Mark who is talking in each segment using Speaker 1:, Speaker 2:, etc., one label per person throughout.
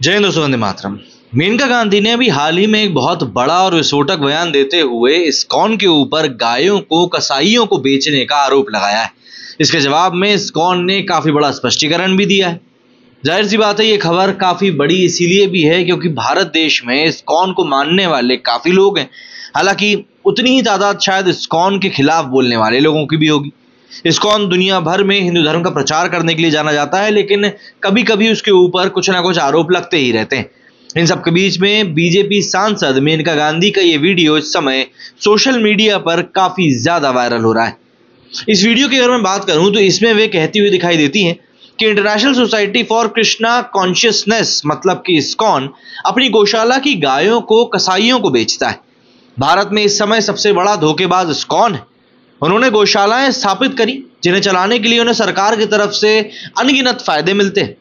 Speaker 1: जय हिंद दोस्तों, वंदे मातरम। मेनका गांधी ने अभी हाल ही में एक बहुत बड़ा और विस्फोटक बयान देते हुए इस्कॉन के ऊपर गायों को कसाईयों को बेचने का आरोप लगाया है। इसके जवाब में इस्कॉन ने काफी बड़ा स्पष्टीकरण भी दिया है। जाहिर सी बात है, ये खबर काफी बड़ी इसीलिए भी है क्योंकि भारत देश में इस्कॉन को मानने वाले काफी लोग हैं। हालांकि उतनी ही तादाद शायद इस्कॉन के खिलाफ बोलने वाले लोगों की भी होगी। इस्कॉन दुनिया भर में हिंदू धर्म का प्रचार करने के लिए जाना जाता है, लेकिन कभी कभी उसके ऊपर कुछ ना कुछ आरोप लगते ही रहते हैं। इन सब के बीच में बीजेपी सांसद मेनका गांधी का ये वीडियो इस समय सोशल मीडिया पर काफी ज्यादा वायरल हो रहा है। इस वीडियो की अगर मैं बात करूं तो इसमें वे कहती हुई दिखाई देती हैं कि international society for Krishna consciousness मतलब कि इस्कॉन अपनी गौशाला की गायों को कसाईयों को बेचता है। भारत में इस समय सबसे बड़ा धोखेबाज इस्कॉन है। उन्होंने गौशालाएं स्थापित करी जिन्हें चलाने के लिए उन्हें सरकार की तरफ से अनगिनत फायदे मिलते हैं,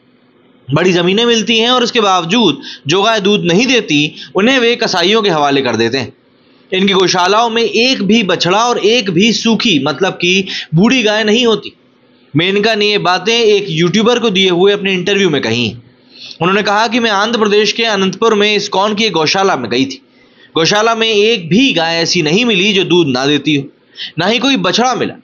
Speaker 1: बड़ी जमीनें मिलती हैं और इसके बावजूद जो गाय दूध नहीं देती उन्हें वे कसाईयों के हवाले कर देते हैं। इनकी गौशालाओं में एक भी बछड़ा और एक भी सूखी मतलब कि बूढ़ी गाय नहीं होती। मेनका ने ये बातें एक यूट्यूबर को दिए हुए अपने इंटरव्यू में कही। उन्होंने कहा कि मैं आंध्र प्रदेश के अनंतपुर में इस्कॉन की एक गौशाला में गई थी। गौशाला में एक भी गाय ऐसी नहीं मिली जो दूध ना देती हो, ना ही कोई बछड़ा मिला।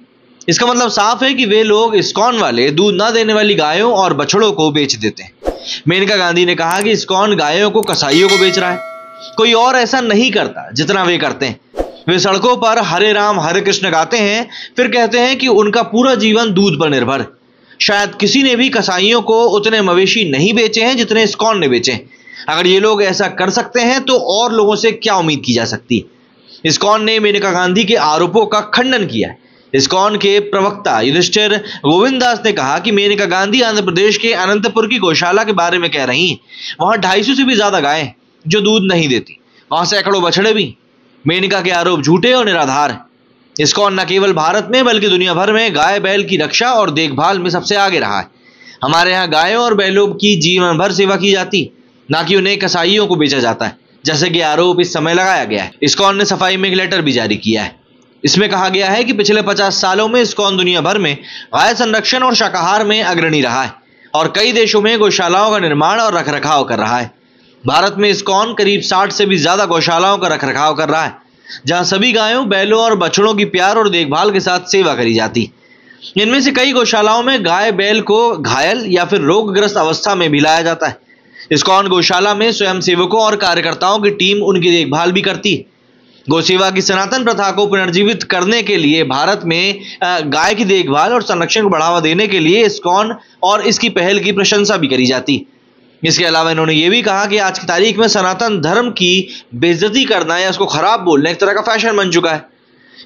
Speaker 1: इसका मतलब साफ है कि वे लोग इस्कॉन वाले दूध ना देने वाली गायों और बछड़ों को बेच देते हैं। मेनका गांधी ने कहा कि इस्कॉन गायों को कसाईयों को बेच रहा है। कोई और ऐसा नहीं करता जितना वे करते हैं। वे सड़कों पर हरे राम हरे कृष्ण गाते हैं, फिर कहते हैं कि उनका पूरा जीवन दूध पर निर्भर है। शायद किसी ने भी कसाईयों को उतने मवेशी नहीं बेचे हैं जितने इस्कॉन ने बेचे हैं। अगर ये लोग ऐसा कर सकते हैं तो और लोगों से क्या उम्मीद की जा सकती है। इस्कॉन ने मेनका गांधी के आरोपों का खंडन किया है। इस्कॉन के प्रवक्ता युधिष्ठिर गोविंददास ने कहा कि मेनका गांधी आंध्र प्रदेश के अनंतपुर की गौशाला के बारे में कह रही हैं। वहां 250 से भी ज्यादा गायें जो दूध नहीं देती, वहां सैकड़ों बछड़े भी। मेनका के आरोप झूठे और निराधार हैं। इस्कॉन न केवल भारत में बल्कि दुनिया भर में गाय बैल की रक्षा और देखभाल में सबसे आगे रहा है। हमारे यहाँ गायों और बैलों की जीवन भर सेवा की जाती, ना कि उन्हें कसाईयों को बेचा जाता है जैसे कि आरोप इस समय लगाया गया है। इस्कॉन ने सफाई में एक लेटर भी जारी किया है। इसमें कहा गया है कि पिछले 50 सालों में इस्कॉन दुनिया भर में गाय संरक्षण और शाकाहार में अग्रणी रहा है और कई देशों में गौशालाओं का निर्माण और रखरखाव कर रहा है। भारत में इस्कॉन करीब 60 से भी ज्यादा गौशालाओं का रखरखाव कर रहा है, जहां सभी गायों बैलों और बछड़ों की प्यार और देखभाल के साथ सेवा करी जाती। इनमें से कई गौशालाओं में गाय बैल को घायल या फिर रोगग्रस्त अवस्था में भी लाया जाता है। इस्कॉन गौशाला में स्वयं सेवकों और कार्यकर्ताओं की टीम उनकी देखभाल भी करती है। गौसेवा की सनातन प्रथा को पुनर्जीवित करने के लिए भारत में गाय की देखभाल और संरक्षण को बढ़ावा देने के लिए इस्कॉन और इसकी पहल की प्रशंसा भी करी जाती। इसके अलावा इन्होंने ये भी कहा कि आज की तारीख में सनातन धर्म की बेइज्जती करना या उसको खराब बोलना एक तरह का फैशन बन चुका है।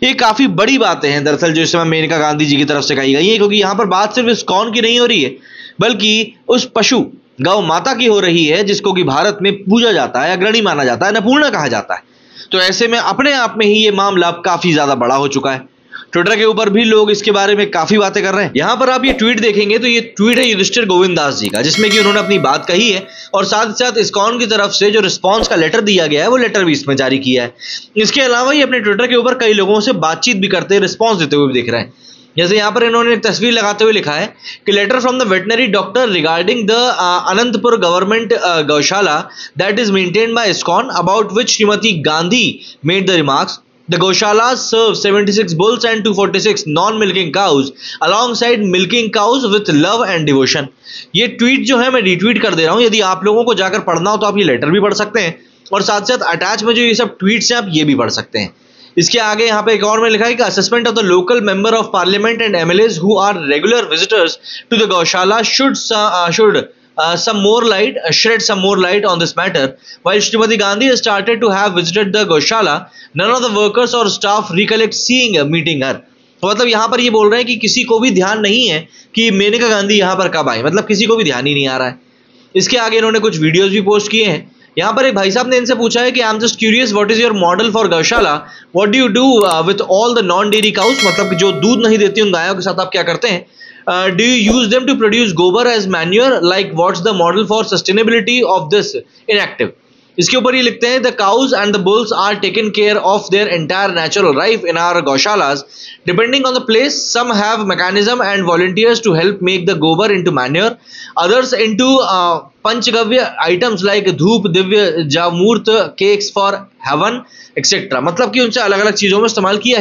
Speaker 1: ये काफी बड़ी बातें हैं दरअसल जो इस समय मेनका गांधी जी की तरफ से कही गई है, क्योंकि यहाँ पर बात सिर्फ इस्कॉन की नहीं हो रही है बल्कि उस पशु गौ माता की हो रही है जिसको कि भारत में पूजा जाता है, अग्रणी माना जाता है, नपूर्ण कहा जाता है। तो ऐसे में अपने आप में ही ये मामला काफी ज्यादा बड़ा हो चुका है। ट्विटर के ऊपर भी लोग इसके बारे में काफी बातें कर रहे हैं। यहाँ पर आप ये ट्वीट देखेंगे तो ये ट्वीट है युधिष्ठिर गोविंददास जी का, जिसमें कि उन्होंने अपनी बात कही है और साथ ही साथ इस्कॉन की तरफ से जो रिस्पॉन्स का लेटर दिया गया है वो लेटर भी इसमें जारी किया है। इसके अलावा ये अपने ट्विटर के ऊपर कई लोगों से बातचीत भी करते हैं, रिस्पॉन्स देते हुए भी दिख रहे हैं। जैसे यहाँ पर इन्होंने एक तस्वीर लगाते हुए लिखा है कि letter from the veterinary doctor regarding the Anantapur government gaushala that is maintained by ISKCON about which Shrimati Gandhi made the remarks the gaushala serve 76 bulls and 246 non-milking cows alongside milking cows with love and devotion। ये ट्वीट जो है मैं retweet कर दे रहा हूँ, यदि आप लोगों को जाकर पढ़ना हो तो आप ये लेटर भी पढ़ सकते हैं और साथ साथ अटैच में जो ये सब ट्वीट्स हैं आप ये भी पढ़ सकते हैं। इसके आगे यहाँ पे एक और में लिखा है कि assessment of the local member of parliament and MLAs who are regular visitors to the gaushala should some more light shed some more light on this matter. While Srimati Gandhi has started to have visited the गौशाला, none of the workers or staff recollect seeing meeting her। तो मतलब यहाँ पर ये बोल रहे हैं कि किसी को भी ध्यान नहीं है कि मेनका गांधी यहाँ पर कब आई, मतलब किसी को भी ध्यान ही नहीं आ रहा है। इसके आगे इन्होंने कुछ वीडियोस भी पोस्ट किए हैं। यहाँ पर एक भाई साहब ने इनसे पूछा है कि I am just curious what is your model for gaushala, what do you do with all the non dairy cows, मतलब कि जो दूध नहीं देती उन गायों के साथ आप क्या करते हैं। Do you use them to produce gobar as manure? Like what's the model for sustainability of this inactive? इसके ऊपर ये लिखते हैं the cows and the bulls are taken care of their entire natural life in our gaushalas depending on the place. Some have mechanism and volunteers to help make the gobar into manure, others into panchagavya items like dhoop, divya जामूर्त, cakes for havan etcetera. मतलब कि उनसे अलग अलग चीजों में इस्तेमाल किया है.